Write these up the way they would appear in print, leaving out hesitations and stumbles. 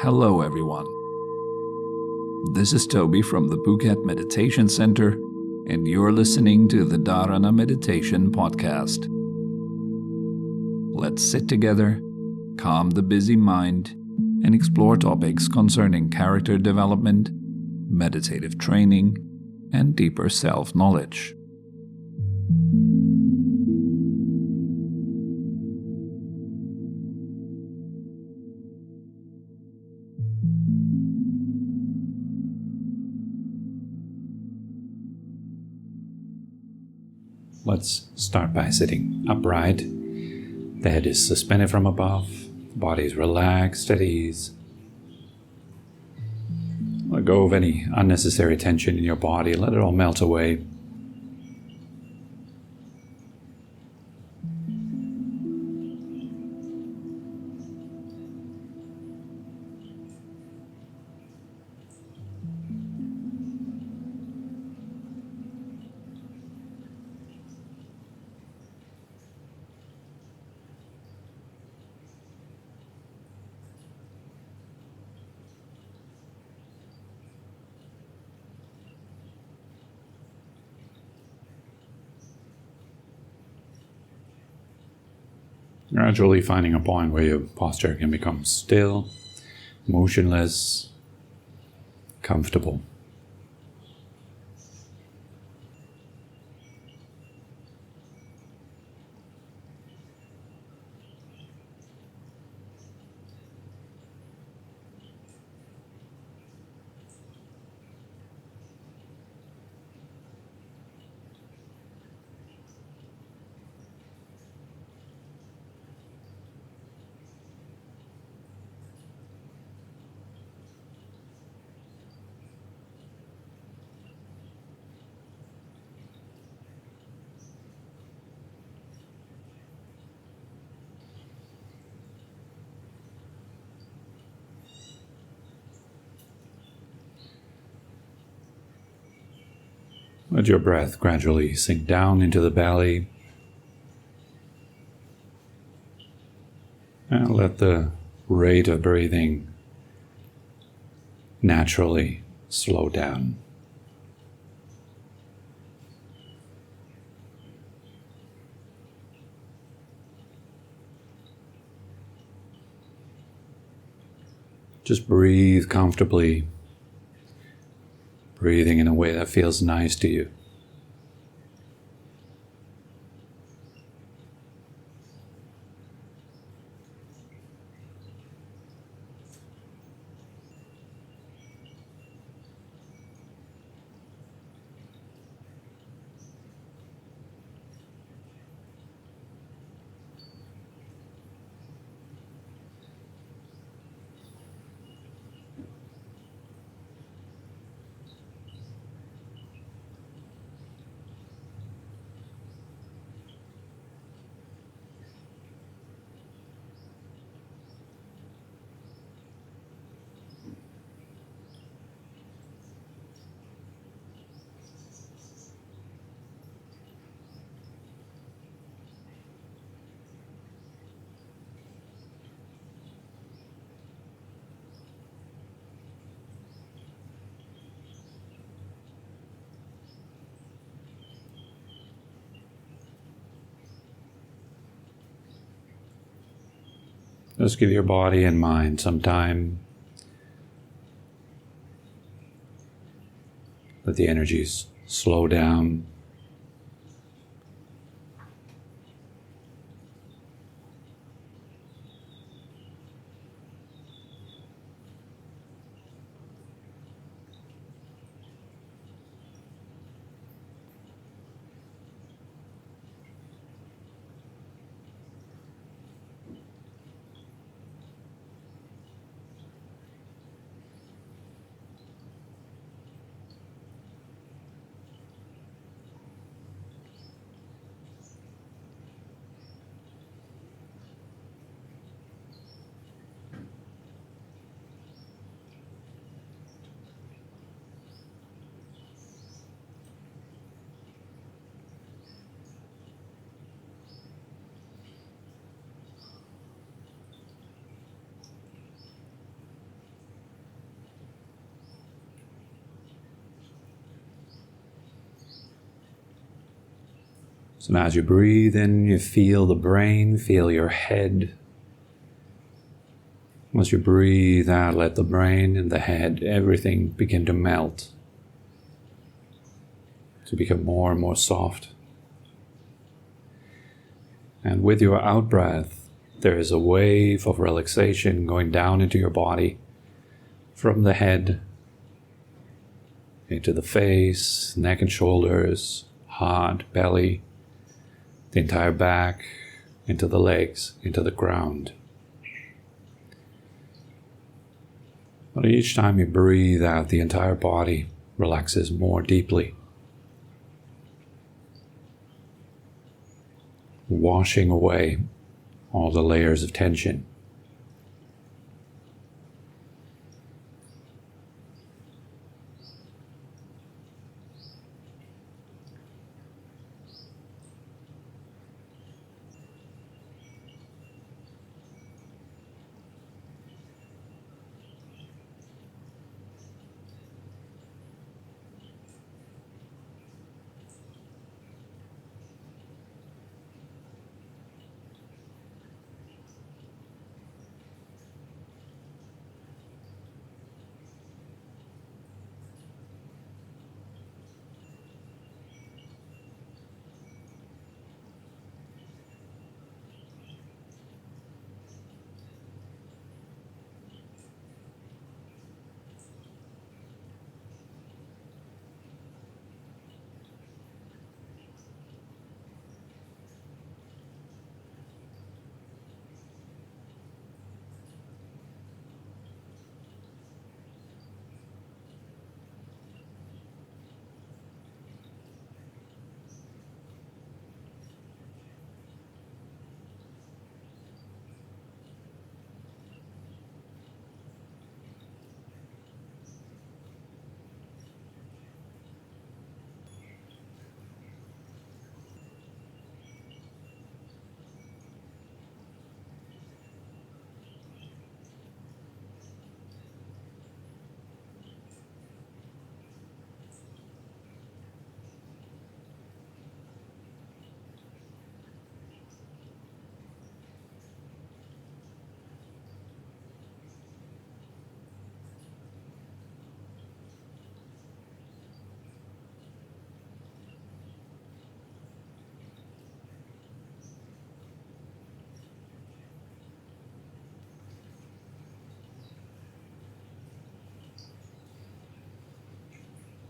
Hello everyone. This is Tobi from the Phuket Meditation Center, and you're listening to the Dharana Meditation Podcast. Let's sit together, calm the busy mind, and explore topics concerning character development, meditative training, and deeper self-knowledge. Let's start by sitting upright. The head is suspended from above, the body is relaxed at ease. Let go of any unnecessary tension in your body, let it all melt away. Gradually finding a point where your posture can become still, motionless, comfortable. Let your breath gradually sink down into the belly, and let the rate of breathing naturally slow down. Just breathe comfortably, breathing in a way that feels nice to you. Just give your body and mind some time. Let the energies slow down. So now as you breathe in, you feel the brain, feel your head. Once you breathe out, let the brain and the head, everything begin to melt, to become more and more soft. And with your out-breath, there is a wave of relaxation going down into your body, from the head, into the face, neck and shoulders, heart, belly, the entire back, into the legs, into the ground. But each time you breathe out, the entire body relaxes more deeply, washing away all the layers of tension.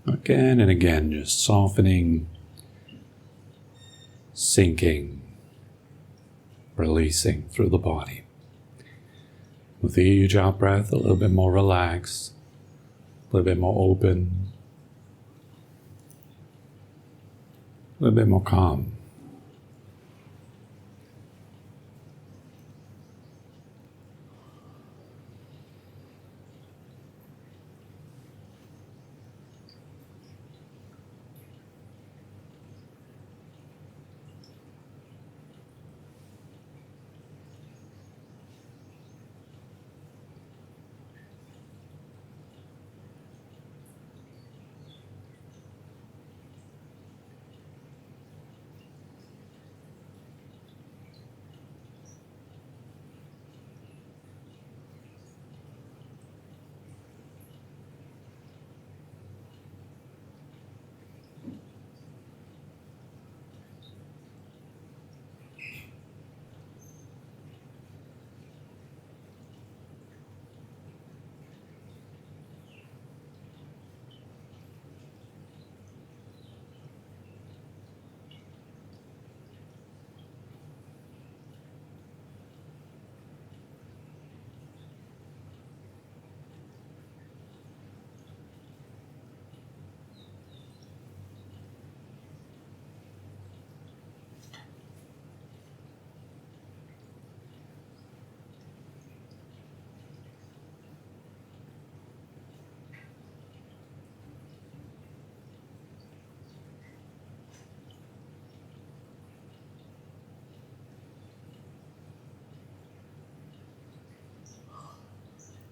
Again and again, just softening, sinking, releasing through the body. With each out-breath, a little bit more relaxed, a little bit more open, a little bit more calm.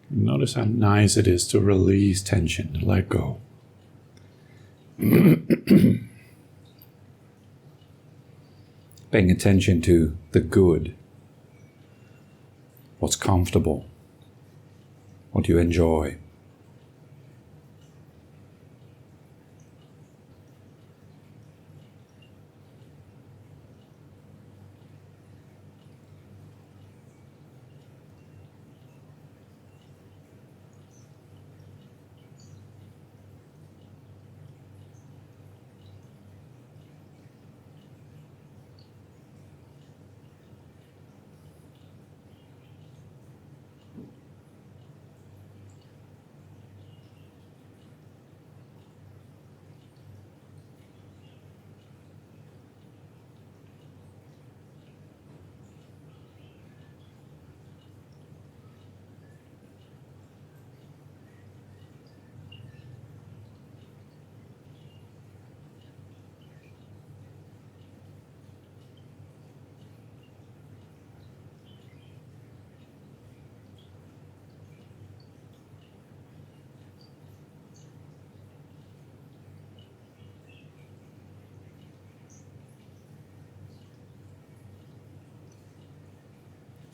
Notice how nice it is to release tension, to let go. paying attention to the good, what's comfortable, what you enjoy.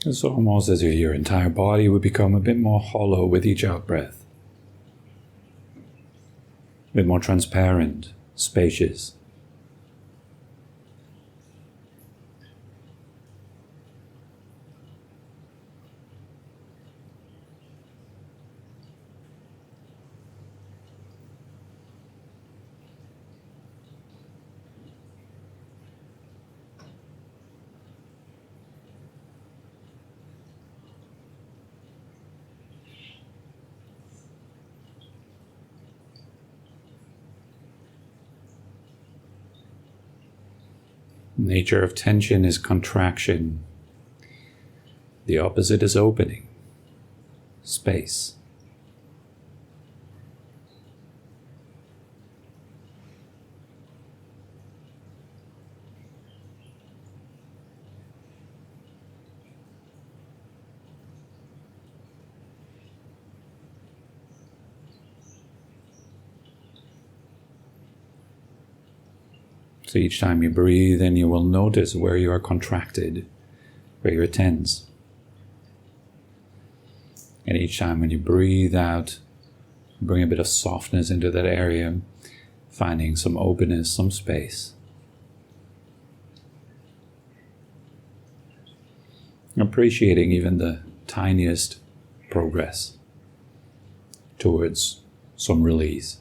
It's almost as if your entire body would become a bit more hollow with each out-breath. A bit more transparent, spacious. Nature of tension is contraction. The opposite is opening, space. So each time you breathe in, you will notice where you are contracted, where you're tense. And each time when you breathe out, bring a bit of softness into that area, finding some openness, some space. Appreciating even the tiniest progress towards some release.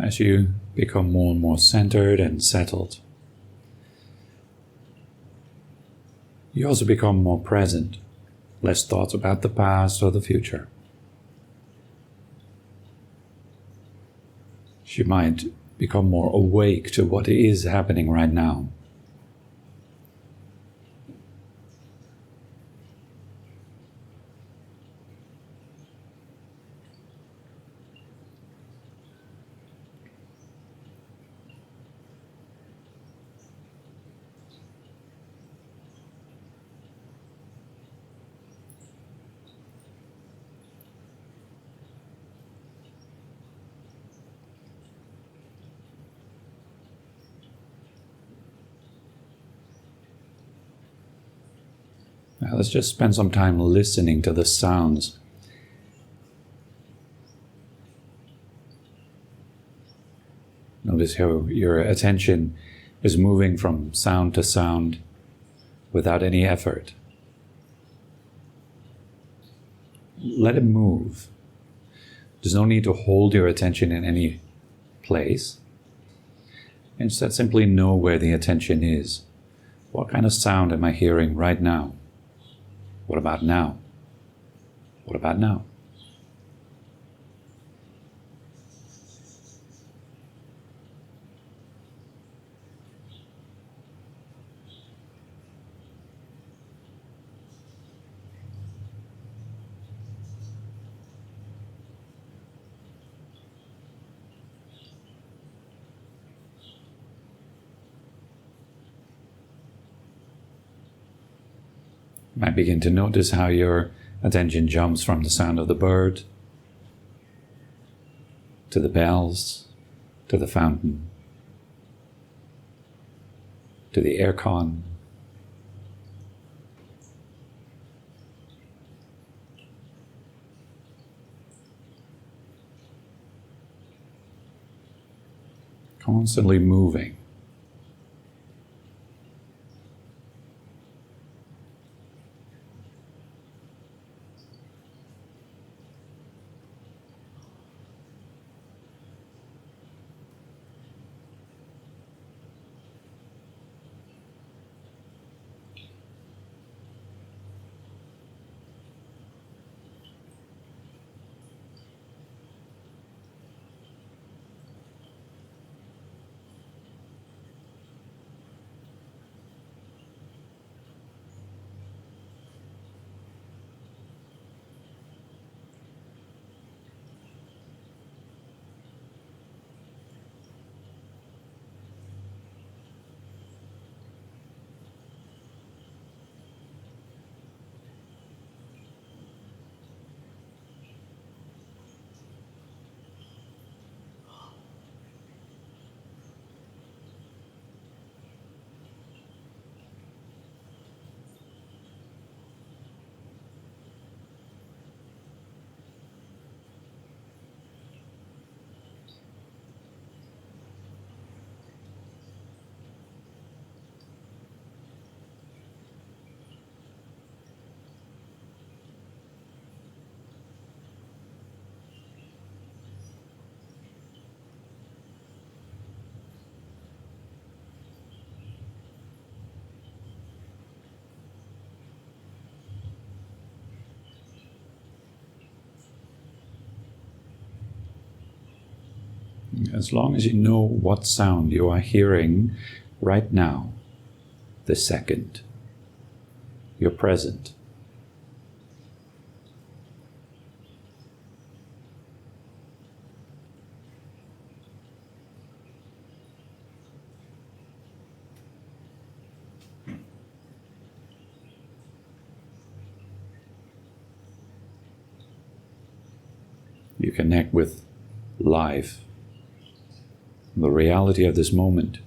As you become more and more centered and settled, you also become more present, less thoughts about the past or the future. You might become more awake to what is happening right now. Now let's just spend some time listening to the sounds. Notice how your attention is moving from sound to sound without any effort. Let it move. There's no need to hold your attention in any place. Instead, simply know where the attention is. What kind of sound am I hearing right now? What about now? What about now? You might begin to notice how your attention jumps from the sound of the bird to the bells, to the fountain, to the aircon, constantly moving. As long as you know what sound you are hearing right now, this second, you're present. You connect with life, the reality of this moment.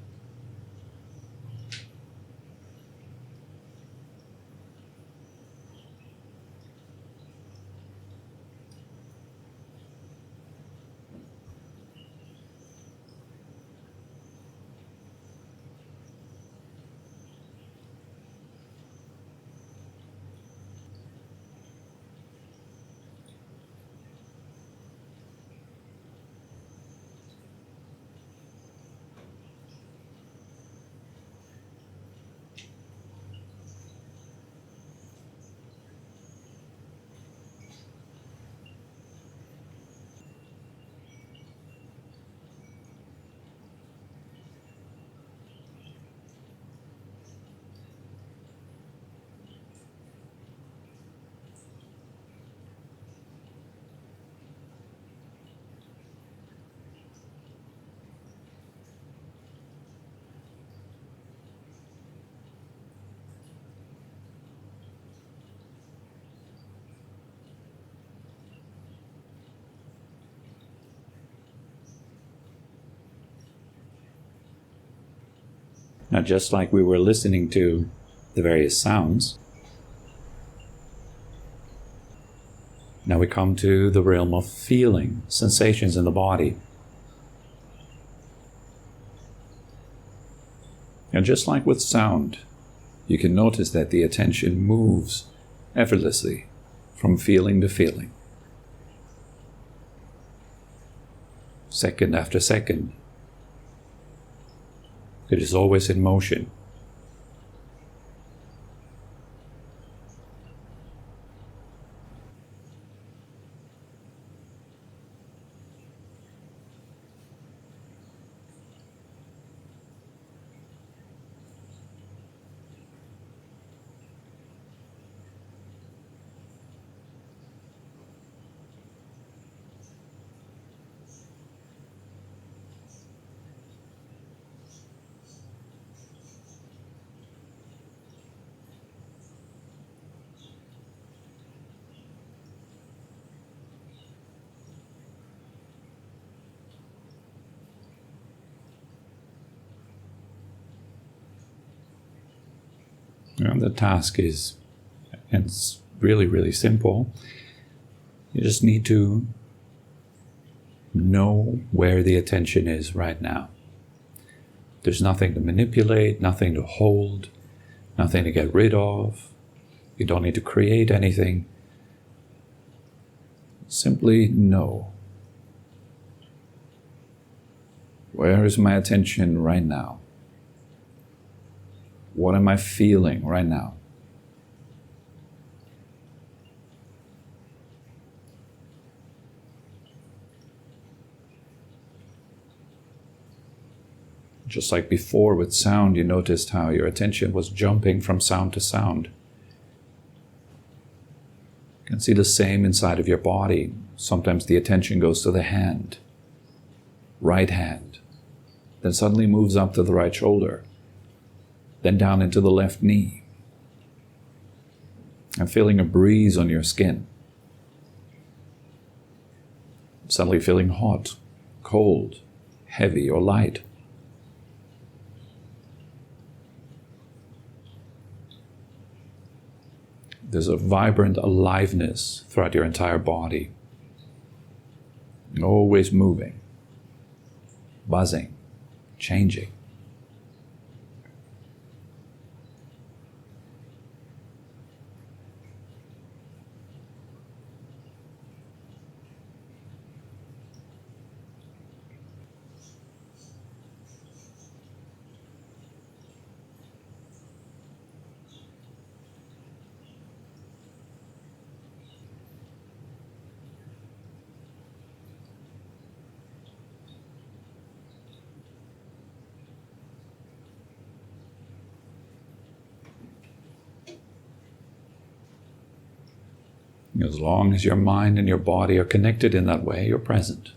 Now, just like we were listening to the various sounds, now we come to the realm of feeling, sensations in the body. And just like with sound, you can notice that the attention moves effortlessly from feeling to feeling. Second after second. It is always in motion. And the task is, and it's really, really simple. You just need to know where the attention is right now. There's nothing to manipulate, nothing to hold, nothing to get rid of. You don't need to create anything. Simply know. Where is my attention right now? What am I feeling right now? Just like before with sound, you noticed how your attention was jumping from sound to sound. You can see the same inside of your body. Sometimes the attention goes to the hand, right hand, then suddenly moves up to the right shoulder, then down into the left knee, and feeling a breeze on your skin. Suddenly feeling hot, cold, heavy, or light. There's a vibrant aliveness throughout your entire body. Always moving, buzzing, changing. As long as your mind and your body are connected in that way, you're present.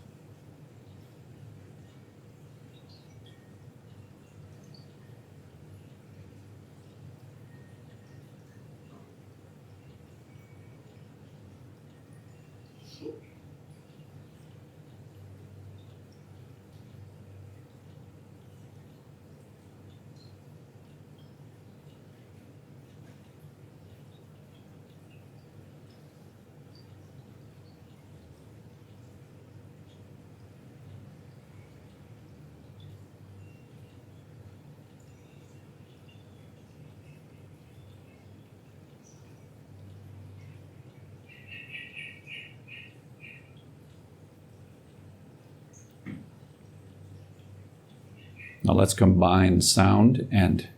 Now let's combine sound and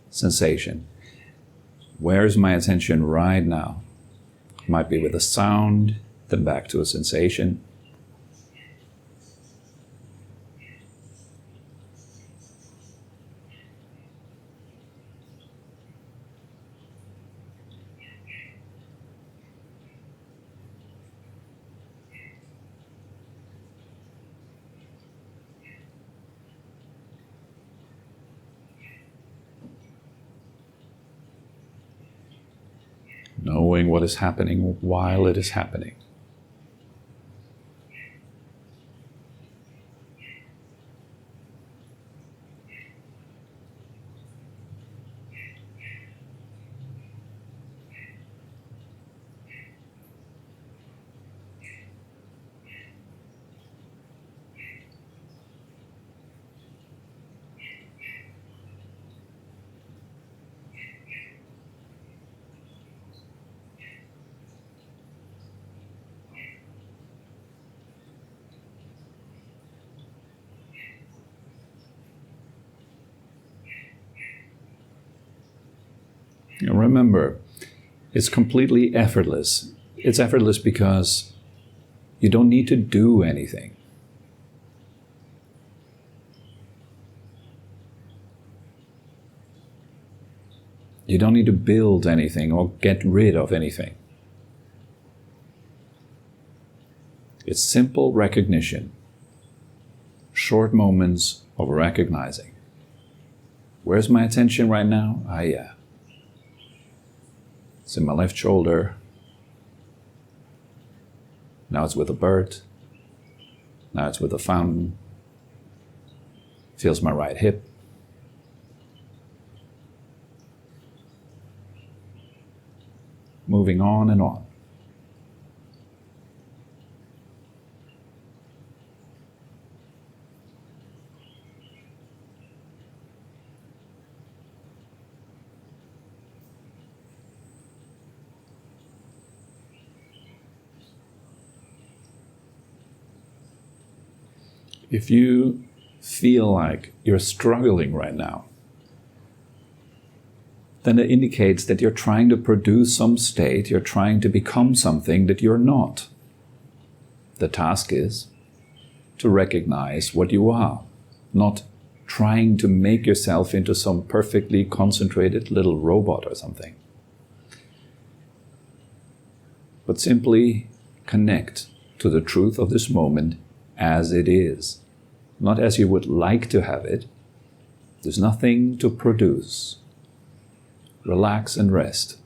sensation. Where's my attention right now? It might be with a sound, then back to a sensation. Knowing what is happening while it is happening. And remember, it's completely effortless. It's effortless because you don't need to do anything. You don't need to build anything or get rid of anything. It's simple recognition, short moments of recognizing. Where's my attention right now? Yeah. It's in my left shoulder. Now it's with a bird. Now it's with a fountain. Feels my right hip. Moving on and on. If you feel like you're struggling right now, then it indicates that you're trying to produce some state, you're trying to become something that you're not. The task is to recognize what you are, not trying to make yourself into some perfectly concentrated little robot or something. But simply connect to the truth of this moment as it is, not as you would like to have it. There's nothing to produce. Relax and rest.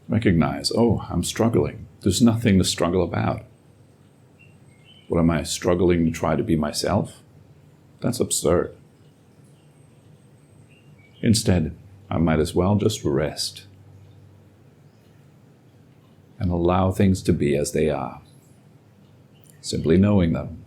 Recognize, oh, I'm struggling. There's nothing to struggle about. What am I struggling to try to be myself? That's absurd. Instead, I might as well just rest and allow things to be as they are, simply knowing them.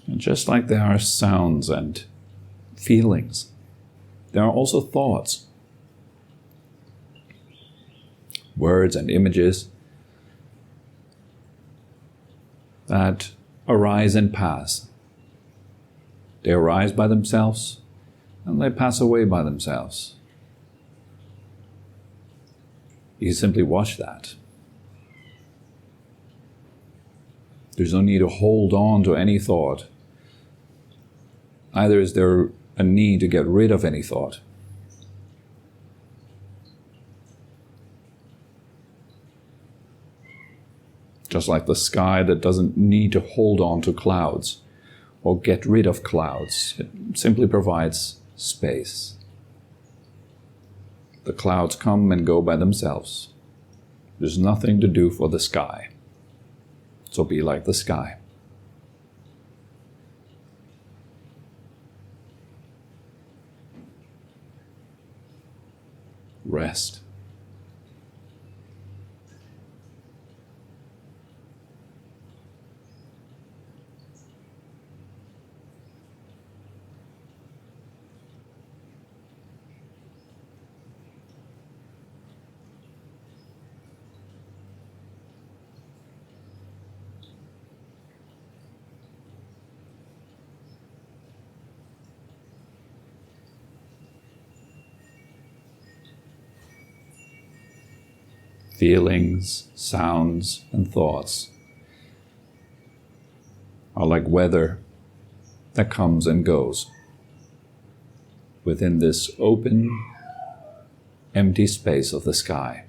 And just like there are sounds and feelings, there are also thoughts, words and images that arise and pass. They arise by themselves and they pass away by themselves. You simply watch that. There's no need to hold on to any thought. Neither is there a need to get rid of any thought. Just like the sky that doesn't need to hold on to clouds or get rid of clouds. It simply provides space. The clouds come and go by themselves. There's nothing to do for the sky. So be like the sky. Rest. feelings, sounds, and thoughts are like weather that comes and goes within this open, empty space of the sky.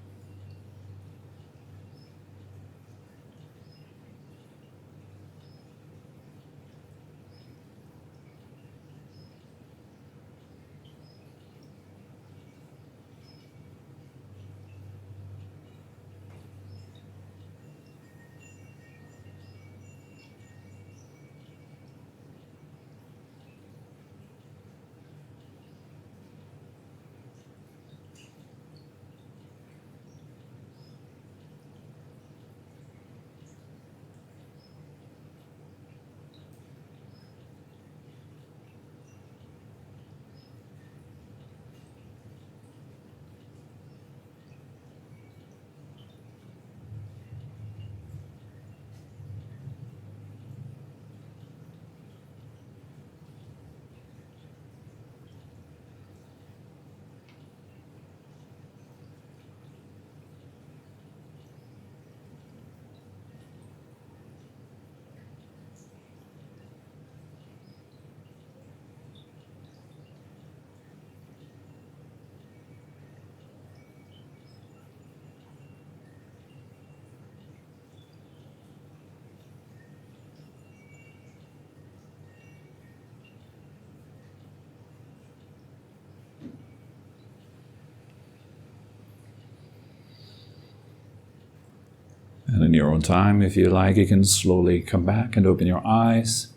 And in your own time, if you like, you can slowly come back and open your eyes,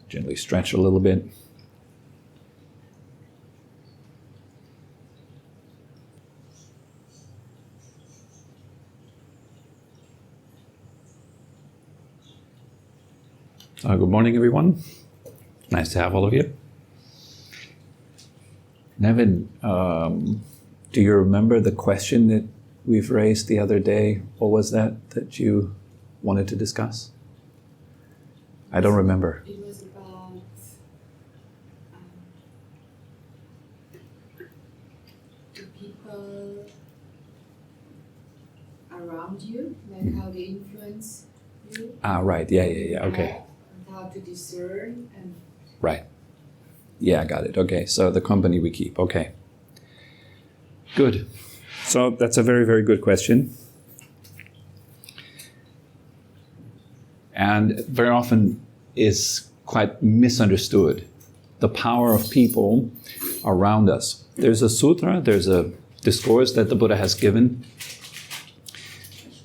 gently stretch a little bit. Good morning, everyone. Nice to have all of you. Nevin, do you remember the question that we've raised the other day? What was that you wanted to discuss? I don't remember. It was about the people around you, like how they influence you. Right. Yeah. Okay. And how to discern and. Right. Yeah, I got it. Okay, so the company we keep. Okay. Good. So that's a very, very good question. And very often is quite misunderstood, the power of people around us. There's a sutra, there's a discourse that the Buddha has given,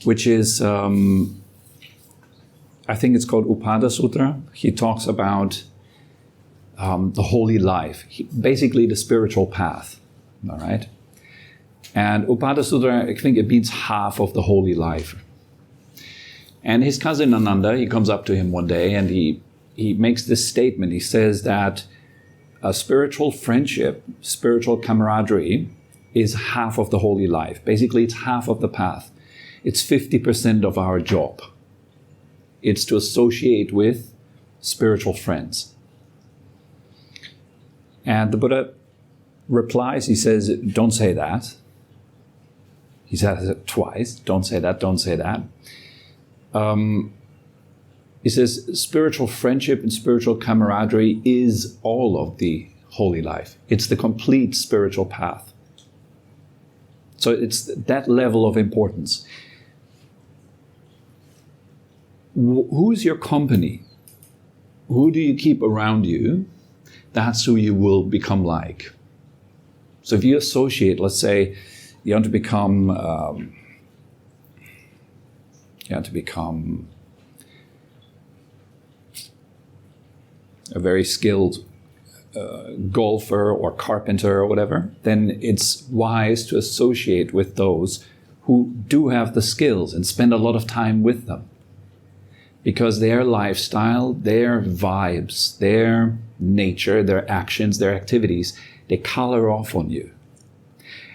which is, I think it's called Upada Sutra. He talks about the holy life, basically the spiritual path, all right? And Upada Sutra, I think it means half of the holy life. And his cousin Ananda, he comes up to him one day and he makes this statement. He says that a spiritual friendship, spiritual camaraderie is half of the holy life. Basically, it's half of the path. It's 50% of our job. It's to associate with spiritual friends. And the Buddha replies, he says, don't say that. He says it twice, don't say that, don't say that. He says spiritual friendship and spiritual camaraderie is all of the holy life. It's the complete spiritual path. So it's that level of importance. Who's your company? Who do you keep around you? That's who you will become like. So if you associate, let's say, you want to become a very skilled golfer or carpenter or whatever, then it's wise to associate with those who do have the skills and spend a lot of time with them. Because their lifestyle, their vibes, their nature, their actions, their activities, they color off on you.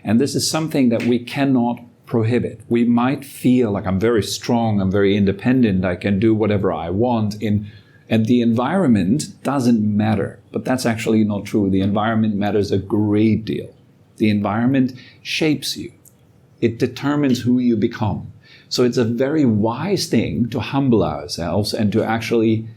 And this is something that we cannot prohibit. We might feel like I'm very strong, I'm very independent, I can do whatever I want, and the environment doesn't matter. But that's actually not true. The environment matters a great deal. The environment shapes you. It determines who you become. So it's a very wise thing to humble ourselves and to actually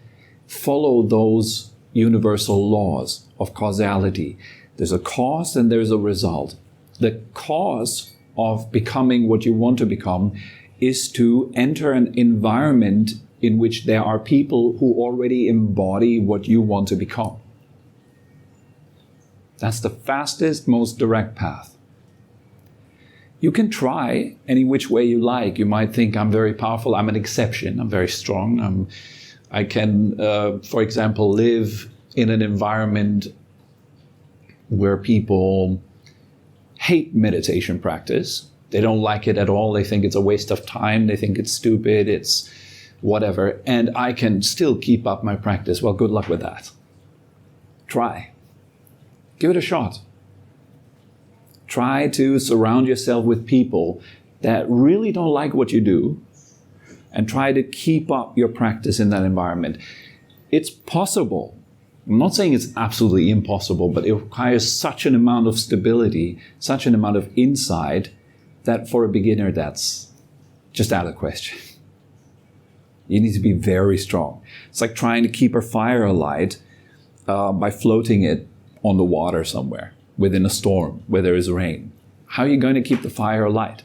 follow those universal laws of causality. There's a cause and there's a result. The cause of becoming what you want to become is to enter an environment in which there are people who already embody what you want to become. That's the fastest, most direct path. You can try any which way you like. You might think, I'm very powerful, I'm an exception, I'm very strong. I can, for example, live in an environment where people hate meditation practice. They don't like it at all. They think it's a waste of time. They think it's stupid. It's whatever. And I can still keep up my practice. Well, good luck with that. Try. Give it a shot. Try to surround yourself with people that really don't like what you do and try to keep up your practice in that environment. It's possible. I'm not saying it's absolutely impossible, but it requires such an amount of stability, such an amount of insight, that for a beginner, that's just out of the question. You need to be very strong. It's like trying to keep a fire alight by floating it on the water somewhere within a storm where there is rain. How are you going to keep the fire alight?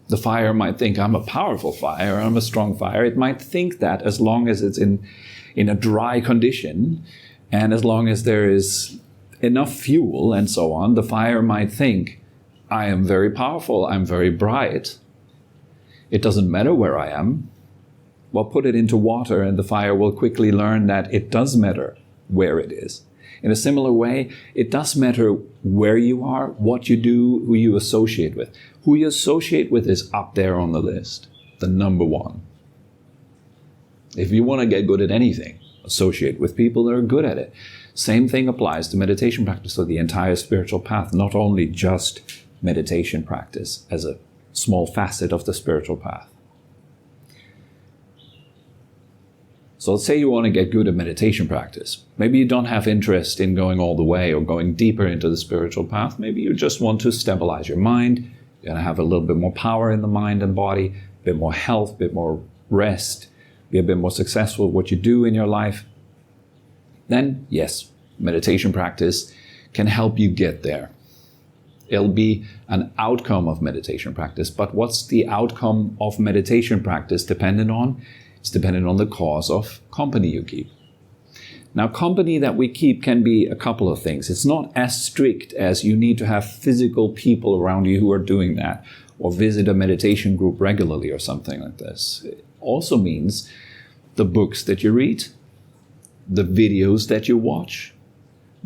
The fire might think, I'm a powerful fire, I'm a strong fire. It might think that as long as it's in a dry condition and as long as there is enough fuel and so on, the fire might think, I am very powerful, I'm very bright. It doesn't matter where I am. Well, put it into water and the fire will quickly learn that it does matter where it is. In a similar way, it does matter where you are, what you do, who you associate with. Who you associate with is up there on the list, the number one. If you want to get good at anything, associate with people that are good at it. Same thing applies to meditation practice, so the entire spiritual path, not only just meditation practice as a small facet of the spiritual path. So let's say you want to get good at meditation practice. Maybe you don't have interest in going all the way or going deeper into the spiritual path. Maybe you just want to stabilize your mind. You're going to have a little bit more power in the mind and body, a bit more health, a bit more rest, be a bit more successful at what you do in your life. Then, yes, meditation practice can help you get there. It'll be an outcome of meditation practice. But what's the outcome of meditation practice dependent on? It's dependent on the cause of company you keep. Now, company that we keep can be a couple of things. It's not as strict as you need to have physical people around you who are doing that, or visit a meditation group regularly or something like this. It also means the books that you read, the videos that you watch,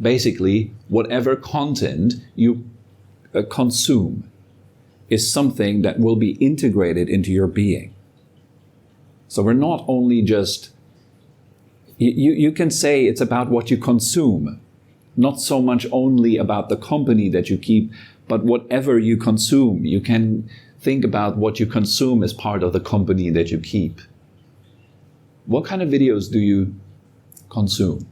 basically whatever content you consume is something that will be integrated into your being. So we're not only just, you can say it's about what you consume, not so much only about the company that you keep, but whatever you consume. You can think about what you consume as part of the company that you keep. What kind of videos do you consume?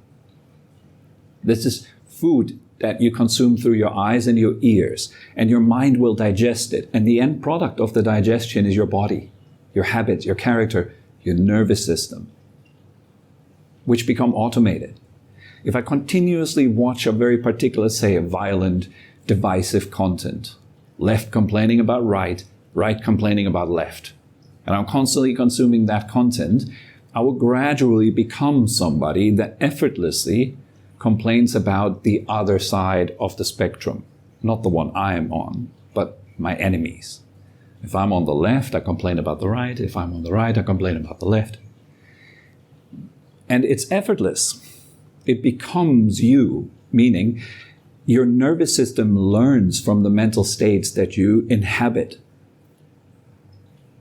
This is food that you consume through your eyes and your ears, and your mind will digest it. And the end product of the digestion is your body, your habits, your character, your nervous system, which become automated. If I continuously watch a very particular, say, a violent, divisive content, left complaining about right, right complaining about left, and I'm constantly consuming that content, I will gradually become somebody that effortlessly complains about the other side of the spectrum, not the one I am on, but my enemies. If I'm on the left, I complain about the right. If I'm on the right, I complain about the left. And it's effortless. It becomes you, meaning your nervous system learns from the mental states that you inhabit.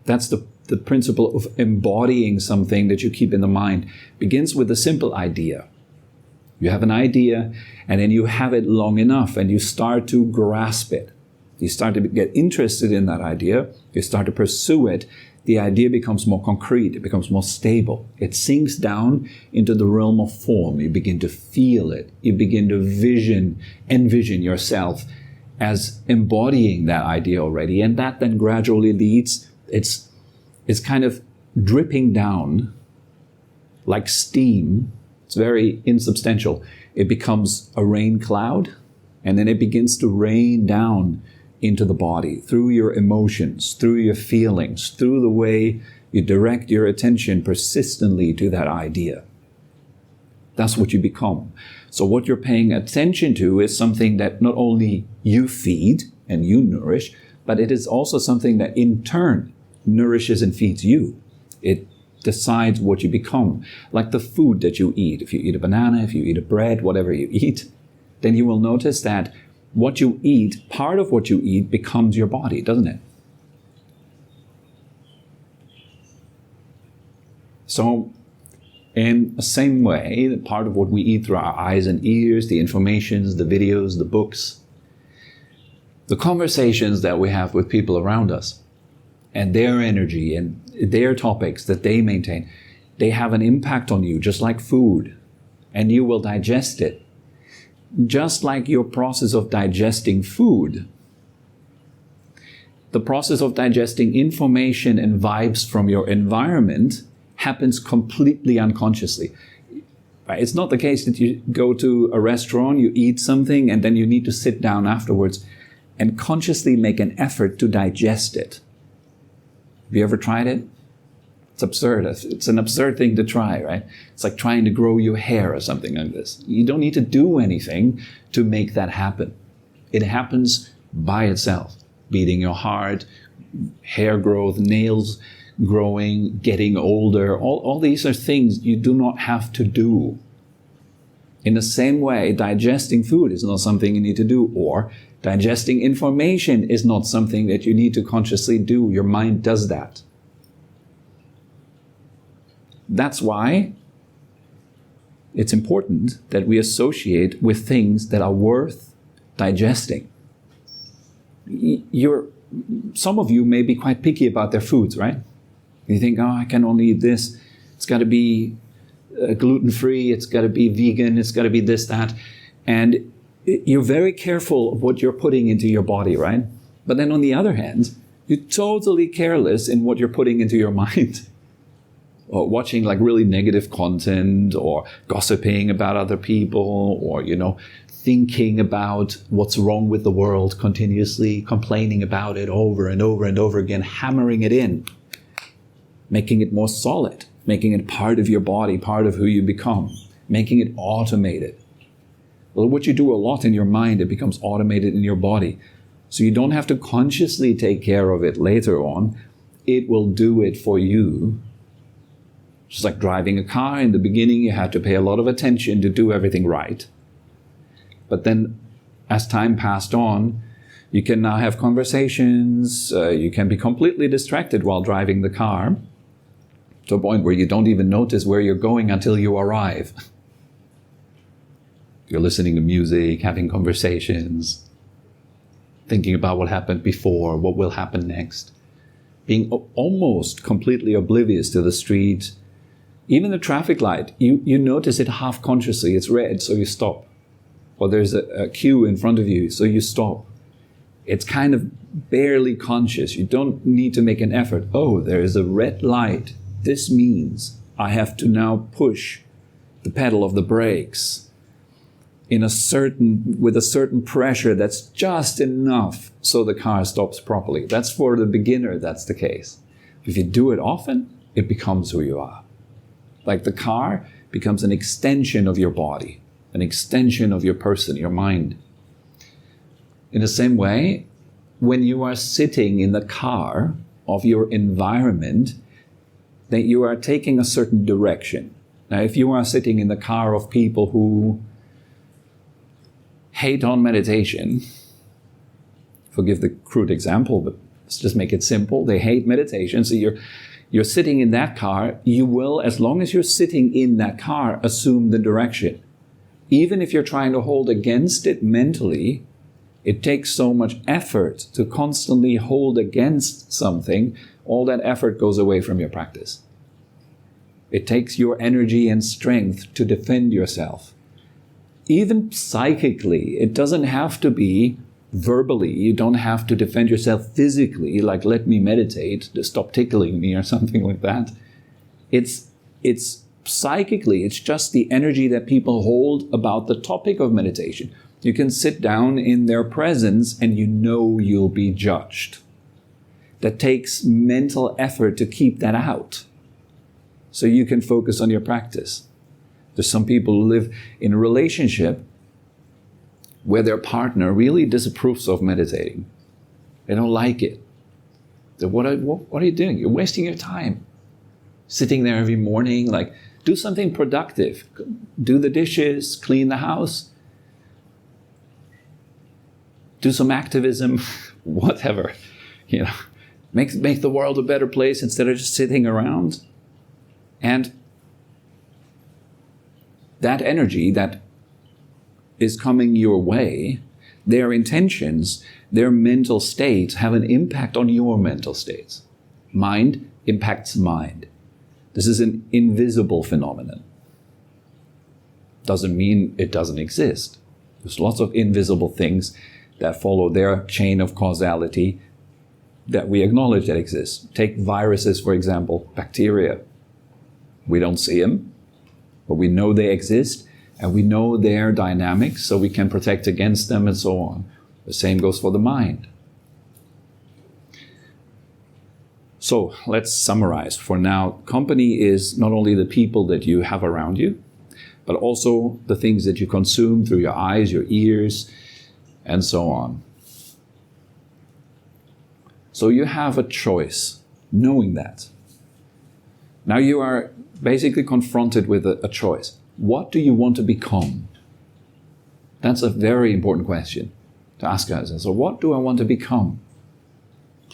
That's the principle of embodying something that you keep in the mind. It begins with a simple idea. You have an idea, and then you have it long enough, and you start to grasp it. You start to get interested in that idea. You start to pursue it. The idea becomes more concrete. It becomes more stable. It sinks down into the realm of form. You begin to feel it. You begin to envision yourself as embodying that idea already, and that then gradually leads, it's kind of dripping down like steam. It's very insubstantial. It becomes a rain cloud, and then it begins to rain down into the body through your emotions, through your feelings, through the way you direct your attention persistently to that idea. That's what you become. So what you're paying attention to is something that not only you feed and you nourish, but it is also something that in turn nourishes and feeds you. It decides what you become. Like the food that you eat. If you eat a banana, if you eat a bread, whatever you eat, then you will notice that what you eat, part of what you eat becomes your body, doesn't it? So, in the same way, part of what we eat through our eyes and ears, the informations, the videos, the books, the conversations that we have with people around us, and their energy and their topics that they maintain, they have an impact on you, just like food, and you will digest it. Just like your process of digesting food, the process of digesting information and vibes from your environment happens completely unconsciously. It's not the case that you go to a restaurant, you eat something, and then you need to sit down afterwards and consciously make an effort to digest it. Have you ever tried it? It's absurd. It's an absurd thing to try, right? It's like trying to grow your hair or something like this. You don't need to do anything to make that happen. It happens by itself. Beating your heart, hair growth, nails growing, getting older. All these are things you do not have to do. In the same way, digesting food is not something you need to do, or digesting information is not something that you need to consciously do. Your mind does that. That's why it's important that we associate with things that are worth digesting. Some of you may be quite picky about their foods, right? You think, oh, I can only eat this. It's got to be gluten-free. It's got to be vegan. It's got to be this, that. And you're very careful of what you're putting into your body, right? But then on the other hand, you're totally careless in what you're putting into your mind. Or watching like really negative content, or gossiping about other people, or, thinking about what's wrong with the world continuously, complaining about it over and over and over again, hammering it in, making it more solid, making it part of your body, part of who you become, making it automated. Well, what you do a lot in your mind, it becomes automated in your body. So you don't have to consciously take care of it later on. It will do it for you. Just like driving a car, in the beginning you had to pay a lot of attention to do everything right. But then as time passed on, you can now have conversations, you can be completely distracted while driving the car, to a point where you don't even notice where you're going until you arrive. You're listening to music, having conversations, thinking about what happened before, what will happen next, being almost completely oblivious to the street. Even the traffic light, you notice it half consciously. It's red, so you stop. Or there's a queue in front of you, so you stop. It's kind of barely conscious. You don't need to make an effort. Oh, there is a red light. This means I have to now push the pedal of the brakes with a certain pressure that's just enough so the car stops properly. That's for the beginner, that's the case. If you do it often, it becomes who you are. Like the car becomes an extension of your body, an extension of your person, your mind. In the same way, when you are sitting in the car of your environment, that you are taking a certain direction. Now, if you are sitting in the car of people who hate on meditation, forgive the crude example, but let's just make it simple. They hate meditation, so you're sitting in that car, you will, as long as you're sitting in that car, assume the direction. Even if you're trying to hold against it mentally, it takes so much effort to constantly hold against something, all that effort goes away from your practice. It takes your energy and strength to defend yourself. Even psychically, it doesn't have to be verbally. You don't have to defend yourself physically, like, let me meditate, stop tickling me or something like that. It's psychically, it's just the energy that people hold about the topic of meditation. You can sit down in their presence and you know you'll be judged. That takes mental effort to keep that out, so you can focus on your practice. There's some people who live in a relationship where their partner really disapproves of meditating. They don't like it. What are you doing? You're wasting your time. Sitting there every morning, like, do something productive. Do the dishes, clean the house. Do some activism, whatever. Make the world a better place instead of just sitting around. And that energy that is coming your way, their intentions, their mental states have an impact on your mental states. Mind impacts mind. This is an invisible phenomenon. Doesn't mean it doesn't exist. There's lots of invisible things that follow their chain of causality that we acknowledge that exist. Take viruses, for example, bacteria. We don't see them, but we know they exist, and we know their dynamics, so we can protect against them and so on. The same goes for the mind. So let's summarize. For now, company is not only the people that you have around you, but also the things that you consume through your eyes, your ears, and so on. So you have a choice, knowing that. Now you are basically confronted with a choice. What do you want to become? That's a very important question to ask ourselves. So what do I want to become?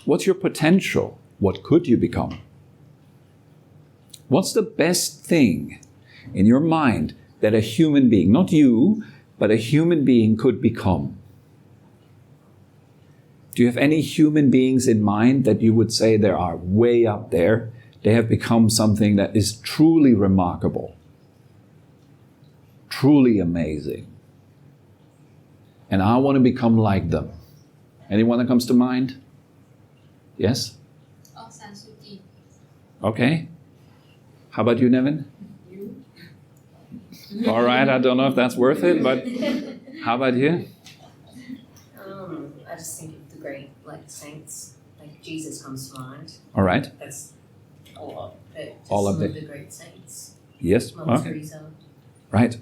What's your potential? What could you become? What's the best thing in your mind that a human being, not you, but a human being could become? Do you have any human beings in mind that you would say they are way up there? They have become something that is truly remarkable, truly amazing. And I want to become like them. Anyone that comes to mind? Yes? Okay. How about you, Nevin? You. All right, I don't know if that's worth it, but how about you? I just think of the great, like, saints, like Jesus comes to mind. All right. That's all of it. All of it. The great saints. Yes. Mother Okay. Teresa. Right.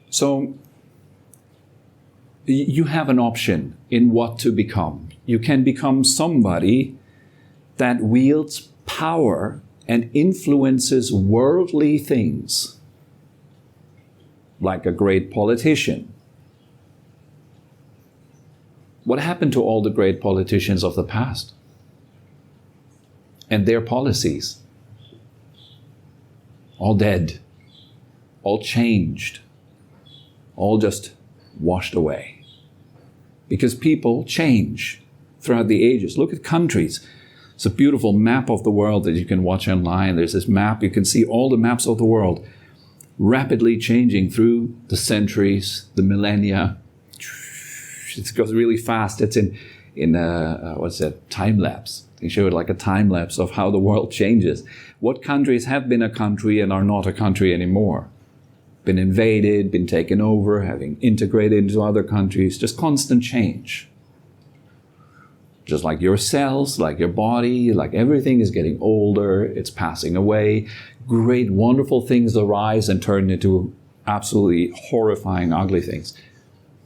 So you have an option in what to become. You can become somebody that wields power and influences worldly things, like a great politician. What happened to all the great politicians of the past and their policies? All dead, all changed, all just washed away. Because people change throughout the ages. Look at countries. It's a beautiful map of the world that you can watch online. There's this map, you can see all the maps of the world rapidly changing through the centuries, the millennia. It goes really fast. It's in what's that, time lapse. They show it like a time lapse of how the world changes. What countries have been a country and are not a country anymore? Been invaded, been taken over, having integrated into other countries, just constant change. Just like your cells, like your body, like everything is getting older, it's passing away. Great, wonderful things arise and turn into absolutely horrifying, ugly things.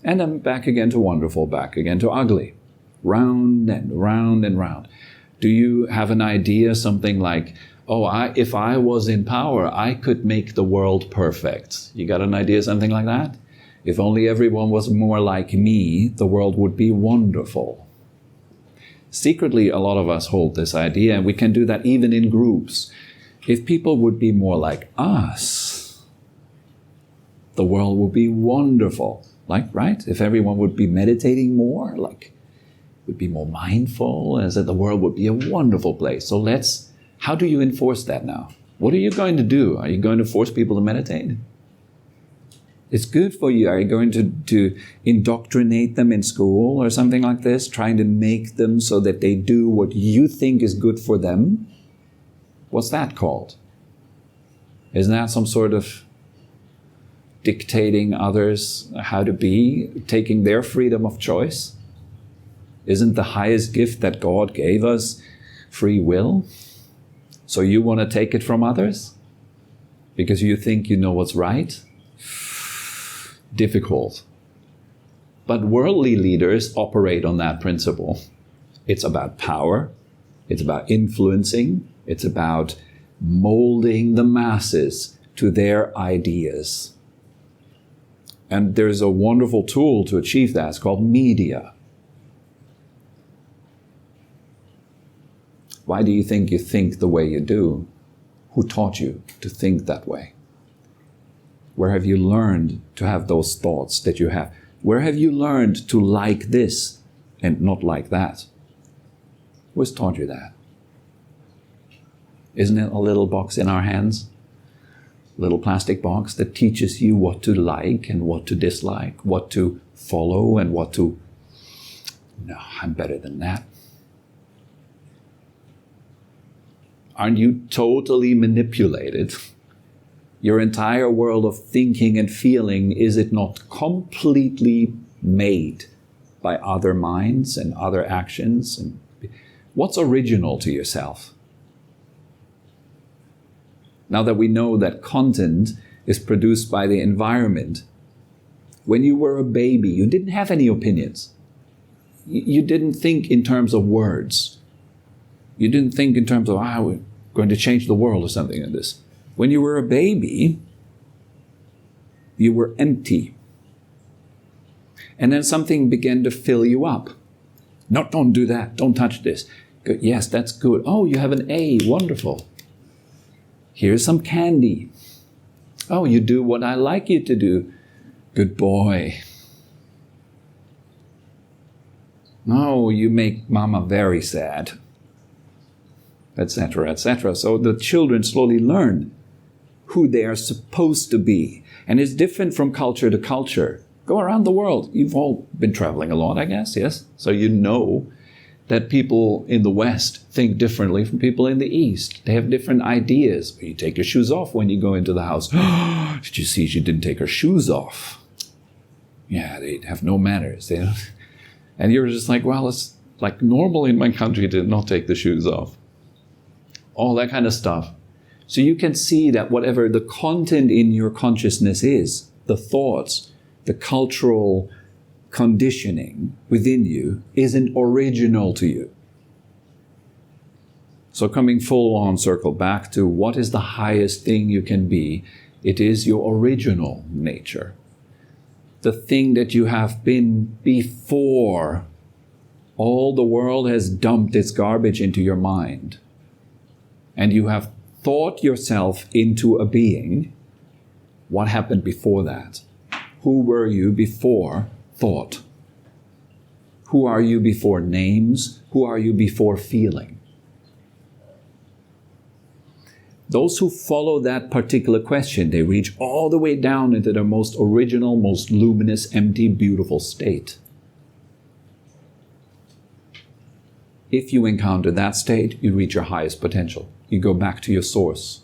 And then back again to wonderful, back again to ugly. Round and round and round. Do you have an idea, something like, if I was in power, I could make the world perfect? You got an idea, something like that? If only everyone was more like me, the world would be wonderful. Secretly, a lot of us hold this idea, and we can do that even in groups. If people would be more like us, the world would be wonderful. Like, right? If everyone would be meditating more, like, would be more mindful, and that the world would be a wonderful place. So how do you enforce that now? What are you going to do? Are you going to force people to meditate? It's good for you. Are you going to indoctrinate them in school or something like this, trying to make them so that they do what you think is good for them? What's that called? Isn't that some sort of dictating others how to be, taking their freedom of choice? Isn't the highest gift that God gave us free will? So you want to take it from others? Because you think you know what's right? Difficult. But worldly leaders operate on that principle. It's about power. It's about influencing. It's about molding the masses to their ideas. And there's a wonderful tool to achieve that. It's called media. Why do you think the way you do? Who taught you to think that way? Where have you learned to have those thoughts that you have? Where have you learned to like this and not like that? Who has taught you that? Isn't it a little box in our hands? A little plastic box that teaches you what to like and what to dislike, what to follow and what to... No, I'm better than that. Aren't you totally manipulated? Your entire world of thinking and feeling, is it not completely made by other minds and other actions? And what's original to yourself? Now that we know that content is produced by the environment, when you were a baby, you didn't have any opinions. You didn't think in terms of words. You didn't think in terms of, we're going to change the world or something like this. When you were a baby, you were empty. And then something began to fill you up. No, don't do that. Don't touch this. Good. Yes, that's good. Oh, you have an A. Wonderful. Here's some candy. Oh, you do what I like you to do. Good boy. No, you make mama very sad. Etc., etc. So the children slowly learn who they are supposed to be. And it's different from culture to culture. Go around the world. You've all been traveling a lot, I guess, yes? So you know that people in the West think differently from people in the East. They have different ideas. You take your shoes off when you go into the house. Did you see she didn't take her shoes off? Yeah, they have no manners. They don't. And you're just like, well, it's like normal in my country to not take the shoes off. All that kind of stuff. So you can see that whatever the content in your consciousness is, the thoughts, the cultural conditioning within you isn't original to you. So coming full on circle back to what is the highest thing you can be, it is your original nature. The thing that you have been before all the world has dumped its garbage into your mind. And you have thought yourself into a being. What happened before that? Who were you before thought? Who are you before names? Who are you before feeling? Those who follow that particular question, they reach all the way down into their most original, most luminous, empty, beautiful state. If you encounter that state, you reach your highest potential. You go back to your source.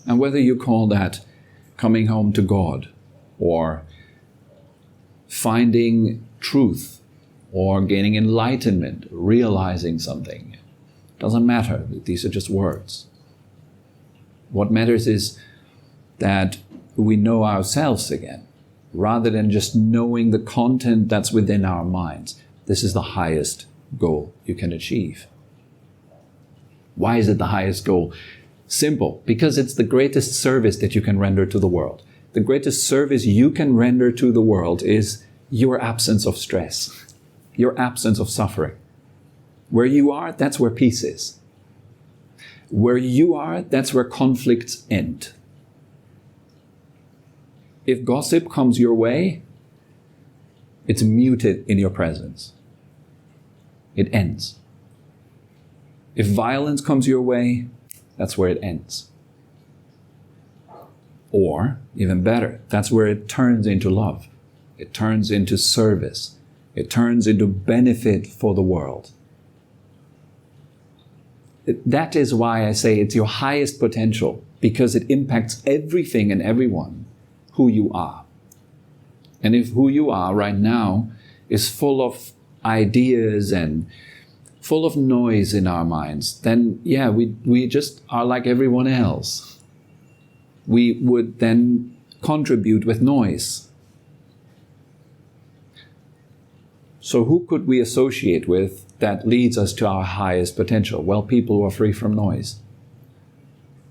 And whether you call that coming home to God, or finding truth, or gaining enlightenment, realizing something, doesn't matter. These are just words. What matters is that we know ourselves again, rather than just knowing the content that's within our minds. This is the highest goal you can achieve. Why is it the highest goal? Simple, because it's the greatest service that you can render to the world. The greatest service you can render to the world is your absence of stress, your absence of suffering. Where you are, that's where peace is. Where you are, that's where conflicts end. If gossip comes your way, it's muted in your presence. It ends. If violence comes your way, that's where it ends. Or, even better, that's where it turns into love. It turns into service. It turns into benefit for the world. That is why I say it's your highest potential, because it impacts everything and everyone who you are. And if who you are right now is full of ideas and full of noise in our minds, then yeah, we just are like everyone else. We would then contribute with noise. So who could we associate with that leads us to our highest potential? Well, people who are free from noise.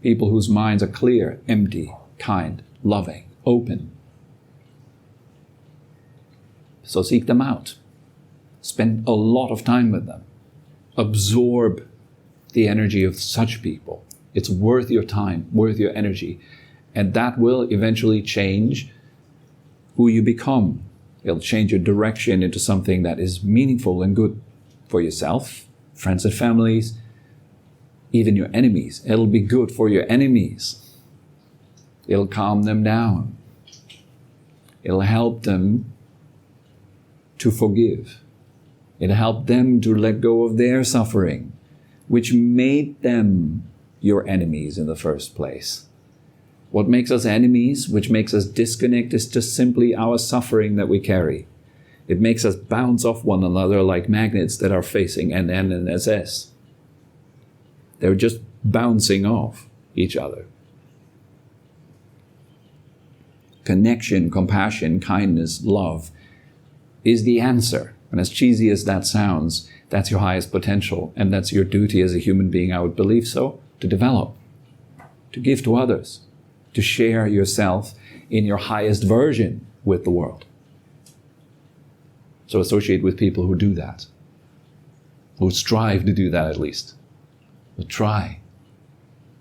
People whose minds are clear, empty, kind, loving, open. So seek them out. Spend a lot of time with them. Absorb the energy of such people. It's worth your time, worth your energy. And that will eventually change who you become. It'll change your direction into something that is meaningful and good for yourself, friends and families, even your enemies. It'll be good for your enemies. It'll calm them down. It'll help them to forgive. It'll help them to let go of their suffering, which made them your enemies in the first place. What makes us enemies, which makes us disconnect, is just simply our suffering that we carry. It makes us bounce off one another like magnets that are facing NN and SS. They're just bouncing off each other. Connection, compassion, kindness, love is the answer. And as cheesy as that sounds, that's your highest potential, and that's your duty as a human being, I would believe so, to develop, to give to others, to share yourself in your highest version with the world. So associate with people who do that, who strive to do that at least, who try,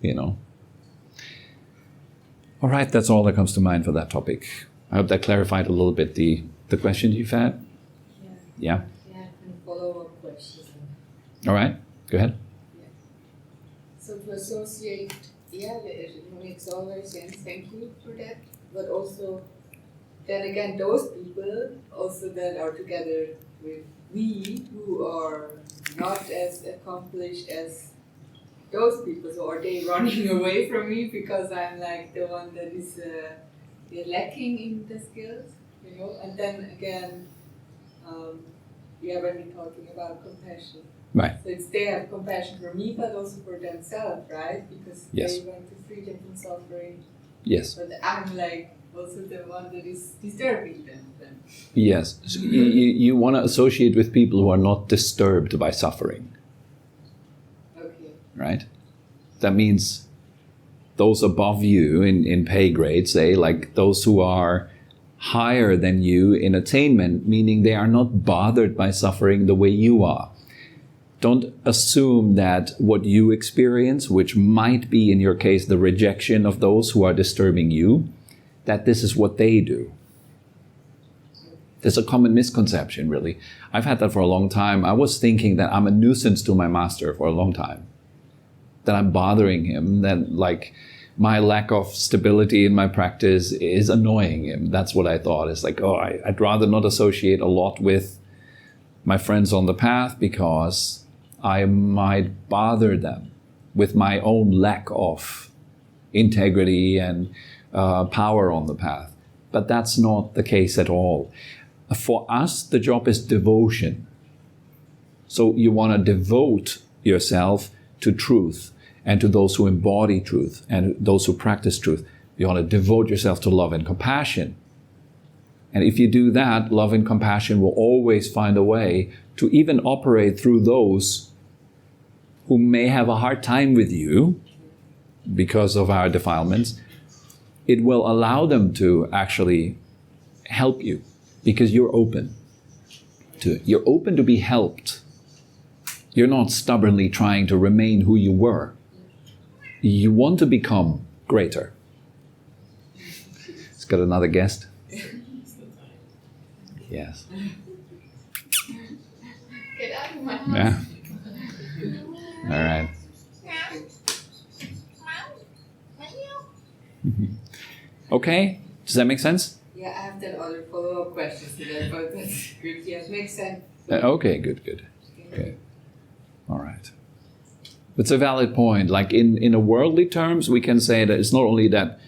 All right, that's all that comes to mind for that topic. I hope that clarified a little bit the question you've had. Yeah? Yeah, and follow-up questions. All right, go ahead. Yeah. So to associate, it makes always sense. Thank you for that. But also, then again, those people also that are together with we who are not as accomplished as those people. So are they running away from me because I'm like the one that is lacking in the skills, And then again, when we're talking about compassion. Right. So it's they have compassion for me, but also for themselves, right? Because Yes. they want to free them from suffering. Yes. But I'm like also the one that is disturbing them. Then. Yes. So you want to associate with people who are not disturbed by suffering. Okay. Right? That means those above you in pay grade, say, like those who are higher than you in attainment, meaning they are not bothered by suffering the way you are. Don't assume that what you experience, which might be in your case the rejection of those who are disturbing you, that this is what they do. There's a common misconception, really. I've had that for a long time. I was thinking that I'm a nuisance to my master for a long time. That I'm bothering him, that like my lack of stability in my practice is annoying him. That's what I thought. It's like, I'd rather not associate a lot with my friends on the path because I might bother them with my own lack of integrity and power on the path. But that's not the case at all. For us, the job is devotion. So you want to devote yourself to truth and to those who embody truth and those who practice truth. You want to devote yourself to love and compassion. And if you do that, love and compassion will always find a way to even operate through those who may have a hard time with you because of our defilements. It will allow them to actually help you because you're open to it. You're open to be helped. You're not stubbornly trying to remain who you were. You want to become greater. It's got another guest. Yes. Get out of my house. Yeah. All right. Okay? Does that make sense? Yeah, I have then other follow-up questions to that, but that's good. Yes, makes sense. Okay, good. Okay. All right. It's a valid point. Like in a worldly terms, we can say that it's not only that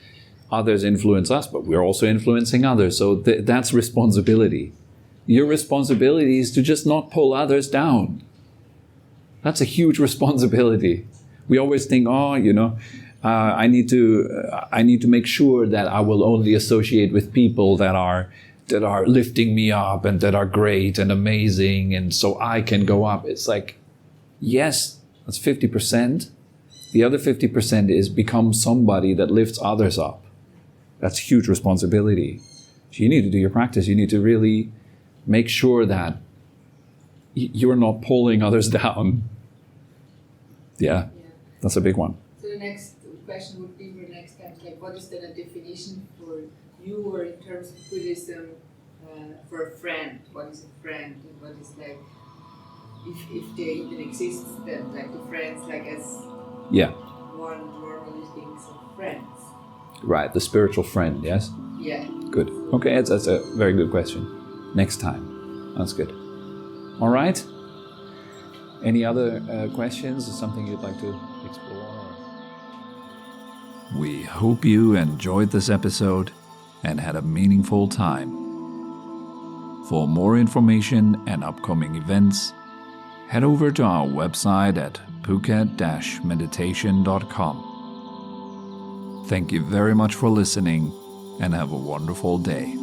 others influence us, but we're also influencing others. So that's responsibility. Your responsibility is to just not pull others down. That's a huge responsibility. We always think, I need to make sure that I will only associate with people that are lifting me up and that are great and amazing, and so I can go up. It's like, yes, that's 50%. The other 50% is become somebody that lifts others up. That's huge responsibility. So you need to do your practice. You need to really make sure that you're not pulling others down. Yeah, that's a big one. So the next question would be for next time, like what is then a definition for you or in terms of Buddhism for a friend? What is a friend and what is like, if they even exist then, like the friends like as one normally thinks of friends. Right, the spiritual friend, yes? Yeah. Good. Okay, that's a very good question. Next time. That's good. All right. Any other questions or something you'd like to explore? We hope you enjoyed this episode and had a meaningful time. For more information and upcoming events, head over to our website at phuket-meditation.com. Thank you very much for listening and have a wonderful day.